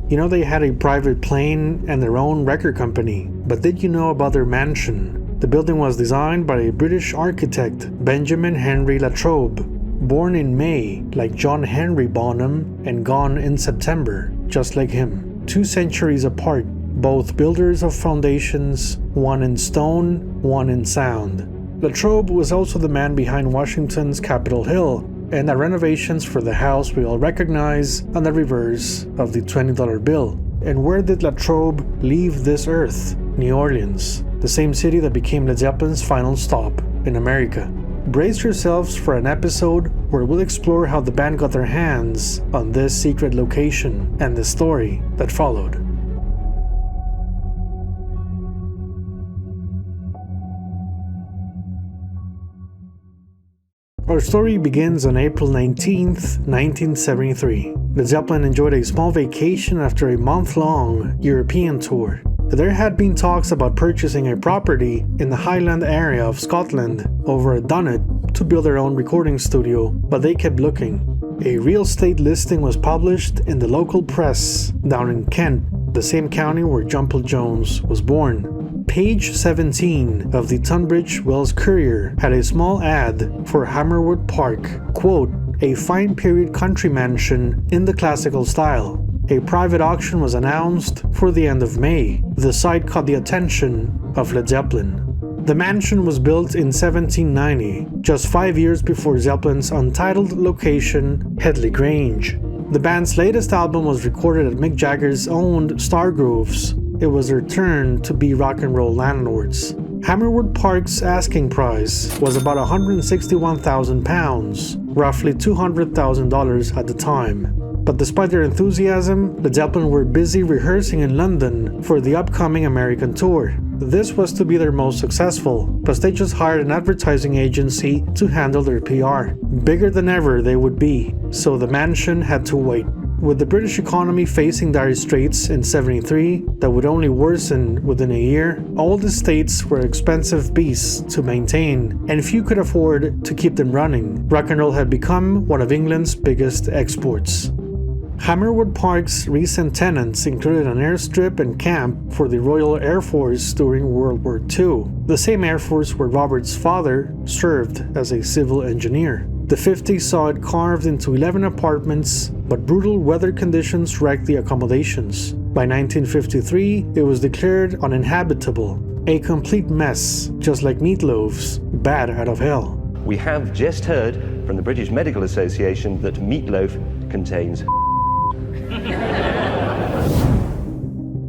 You know they had a private plane and their own record company, but did you know about their mansion? The building was designed by a British architect, Benjamin Henry Latrobe, born in May, like John Henry Bonham, and gone in September, just like him. 2 centuries apart, both builders of foundations, one in stone, one in sound. Latrobe was also the man behind Washington's Capitol Hill, and the renovations for the house we all recognize on the reverse of the $20 bill. And where did Latrobe leave this earth? New Orleans, the same city that became Led Zeppelin's final stop in America. Brace yourselves for an episode where we'll explore how the band got their hands on this secret location and the story that followed. Our story begins on April 19th, 1973. Led Zeppelin enjoyed a small vacation after a month-long European tour. There had been talks about purchasing a property in the Highland area of Scotland over at Dunnet to build their own recording studio, but they kept looking. A real estate listing was published in the local press down in Kent, the same county where Jumble Jones was born. Page 17 of the Tunbridge Wells Courier had a small ad for Hammerwood Park, quote, a fine period country mansion in the classical style. A private auction was announced for the end of May. The site caught the attention of Led Zeppelin. The mansion was built in 1790, just 5 years before Zeppelin's untitled location, Headley Grange. The band's latest album was recorded at Mick Jagger's owned Stargroves. It was their turn to be rock and roll landlords. Hammerwood Park's asking price was about £161,000, roughly $200,000 at the time. But despite their enthusiasm, Led Zeppelin were busy rehearsing in London for the upcoming American tour. This was to be their most successful, plus they just hired an advertising agency to handle their PR. Bigger than ever they would be, so the mansion had to wait. With the British economy facing dire straits in '73 that would only worsen within a year, old estates were expensive beasts to maintain, and few could afford to keep them running. Rock and roll had become one of England's biggest exports. Hammerwood Park's recent tenants included an airstrip and camp for the Royal Air Force during World War II, the same Air Force where Robert's father served as a civil engineer. The 50s saw it carved into 11 apartments, but brutal weather conditions wrecked the accommodations. By 1953, it was declared uninhabitable, a complete mess, just like Meatloaf's Bat Out of Hell. We have just heard from the British Medical Association that meatloaf contains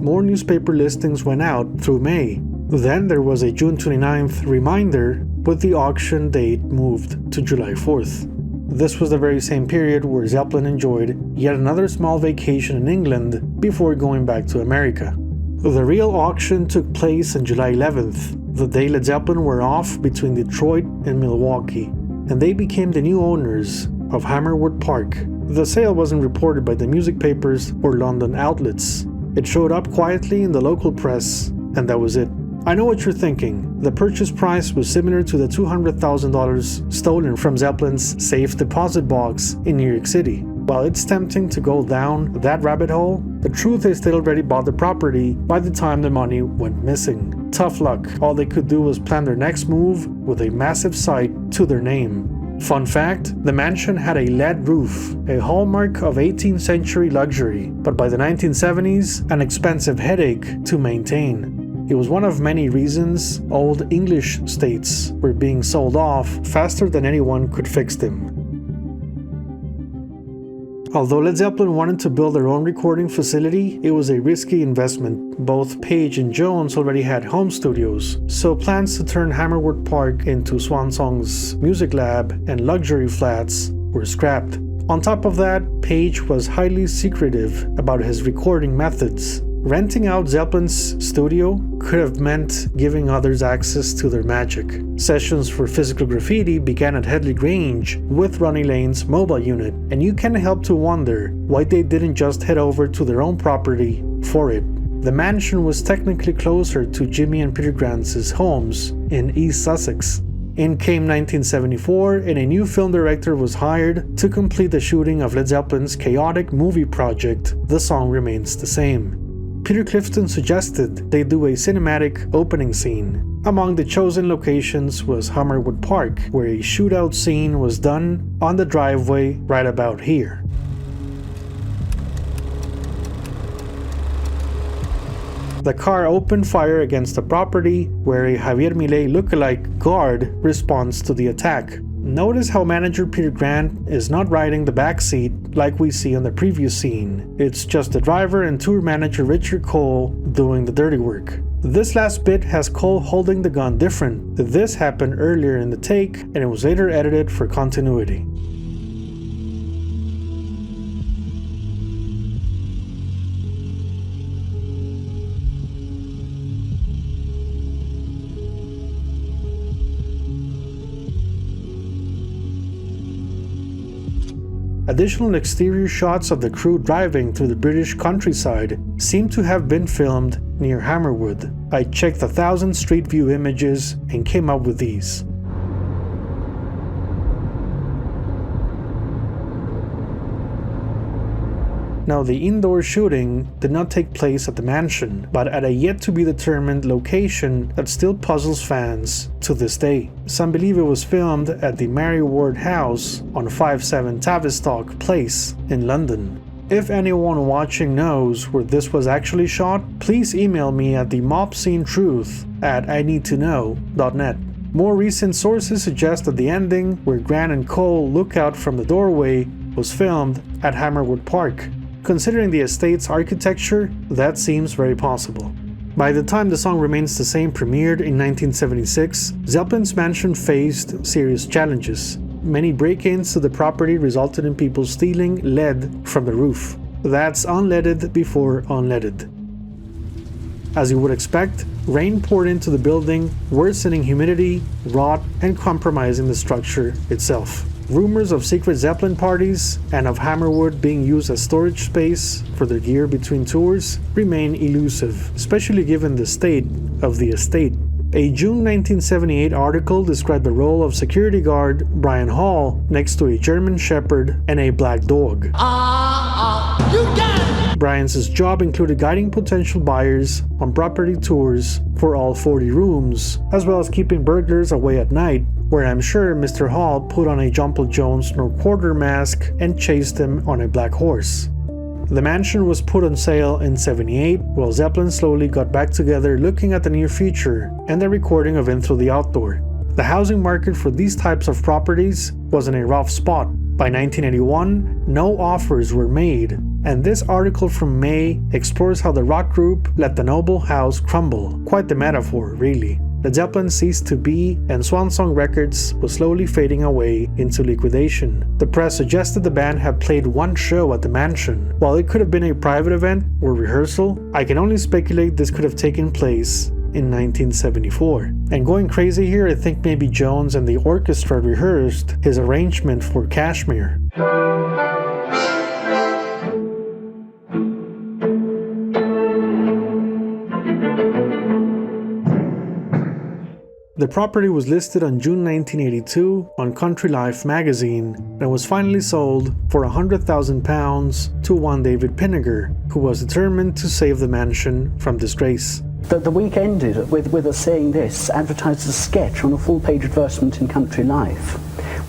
More newspaper listings went out through May. Then there was a June 29th reminder, with the auction date moved to July 4th. This was the very same period where Zeppelin enjoyed yet another small vacation in England before going back to America. The real auction took place on July 11th, the day Led Zeppelin were off between Detroit and Milwaukee, and they became the new owners of Hammerwood Park. The sale wasn't reported by the music papers or London outlets. It showed up quietly in the local press, and that was it. I know what you're thinking. The purchase price was similar to the $200,000 stolen from Zeppelin's safe deposit box in New York City. While it's tempting to go down that rabbit hole, the truth is they'd already bought the property by the time the money went missing. Tough luck. All they could do was plan their next move with a massive site to their name. Fun fact, the mansion had a lead roof, a hallmark of 18th century luxury, but by the 1970s, an expensive headache to maintain. It was one of many reasons old English states were being sold off faster than anyone could fix them. Although Led Zeppelin wanted to build their own recording facility, it was a risky investment. Both Page and Jones already had home studios, so plans to turn Hammerwood Park into Swansong's music lab and luxury flats were scrapped. On top of that, Page was highly secretive about his recording methods. Renting out Zeppelin's studio could have meant giving others access to their magic. Sessions for physical graffiti began at Headley Grange with Ronnie Lane's mobile unit, and you can't help to wonder why they didn't just head over to their own property for it. The mansion was technically closer to Jimmy and Peter Grant's homes in East Sussex. In came 1974, and a new film director was hired to complete the shooting of Led Zeppelin's chaotic movie project, The Song Remains the Same. Peter Clifton suggested they do a cinematic opening scene. Among the chosen locations was Hammerwood Park, where a shootout scene was done on the driveway right about here. The car opened fire against the property, where a Javier Milei lookalike guard responds to the attack. Notice how manager Peter Grant is not riding the back seat like we see on the previous scene. It's just the driver and tour manager Richard Cole doing the dirty work. This last bit has Cole holding the gun different. This happened earlier in the take, and it was later edited for continuity. Additional exterior shots of the crew driving through the British countryside seem to have been filmed near Hammerwood. I checked 1,000 Street View images and came up with these. Now, the indoor shooting did not take place at the mansion, but at a yet-to-be-determined location that still puzzles fans to this day. Some believe it was filmed at the Mary Ward House on 57 Tavistock Place in London. If anyone watching knows where this was actually shot, please email me at themobscenetruth@ineedtoknow.net. More recent sources suggest that the ending, where Grant and Cole look out from the doorway, was filmed at Hammerwood Park. Considering the estate's architecture, that seems very possible. By the time The Song Remains the Same premiered in 1976, Zeppelin's mansion faced serious challenges. Many break-ins to the property resulted in people stealing lead from the roof. That's unleaded before unleaded. As you would expect, rain poured into the building, worsening humidity, rot, and compromising the structure itself. Rumors of secret Zeppelin parties and of Hammerwood being used as storage space for their gear between tours remain elusive, especially given the state of the estate. A June 1978 article described the role of security guard Brian Hall next to a German Shepherd and a black dog. Brian's job included guiding potential buyers on property tours for all 40 rooms, as well as keeping burglars away at night, where I'm sure Mr. Hall put on a Jumble Jones no-quarter mask and chased him on a black horse. The mansion was put on sale in '78, while Zeppelin slowly got back together looking at the near future and the recording of In Through the Outdoor. The housing market for these types of properties was in a rough spot. By 1981, no offers were made, and this article from May explores how the rock group let the noble house crumble. Quite the metaphor, really. Led Zeppelin ceased to be, and Swan Song Records was slowly fading away into liquidation. The press suggested the band had played one show at the mansion. While it could have been a private event or rehearsal, I can only speculate this could have taken place in 1974. And going crazy here, I think maybe Jones and the orchestra rehearsed his arrangement for Kashmir. The property was listed on June 1982 on Country Life magazine and was finally sold for £100,000 to one David Pinniger, who was determined to save the mansion from disgrace. The week ended with us seeing this advertised as a sketch on a full-page advertisement in Country Life,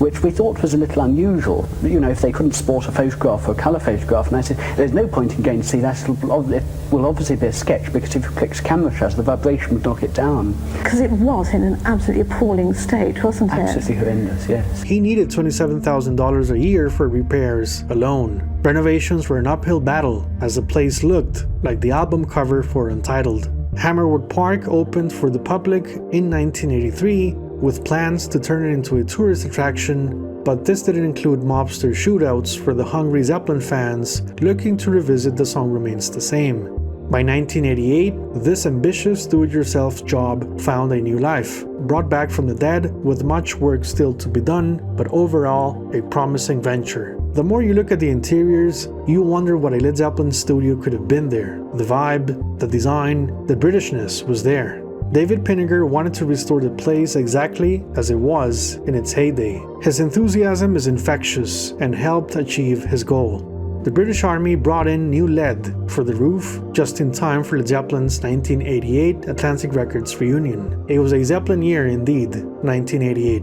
which we thought was a little unusual, you know, if they couldn't sport a photograph or a colour photograph. And I said, there's no point in going to see that, it will obviously be a sketch, because if you click camera shutter, the vibration would knock it down. Because it was in an absolutely appalling state, wasn't it? Absolutely horrendous, yes. He needed $27,000 a year for repairs alone. Renovations were an uphill battle, as the place looked like the album cover for Untitled. Hammerwood Park opened for the public in 1983 with plans to turn it into a tourist attraction, but this didn't include mobster shootouts for the hungry Zeppelin fans looking to revisit The Song Remains the Same. By 1988, this ambitious do-it-yourself job found a new life, brought back from the dead with much work still to be done, but overall a promising venture. The more you look at the interiors, you wonder what a Led Zeppelin studio could have been there. The vibe, the design, the Britishness was there. David Pinniger wanted to restore the place exactly as it was in its heyday. His enthusiasm is infectious and helped achieve his goal. The British Army brought in new lead for the roof just in time for Led Zeppelin's 1988 Atlantic Records reunion. It was a Zeppelin year indeed, 1988.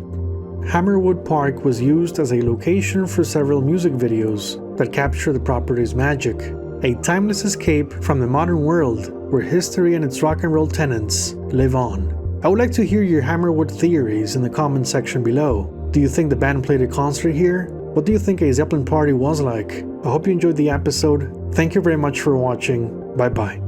Hammerwood Park was used as a location for several music videos that capture the property's magic, a timeless escape from the modern world where history and its rock and roll tenets live on. I would like to hear your Hammerwood theories in the comment section below. Do you think the band played a concert here? What do you think a Zeppelin party was like? I hope you enjoyed the episode. Thank you very much for watching. Bye bye.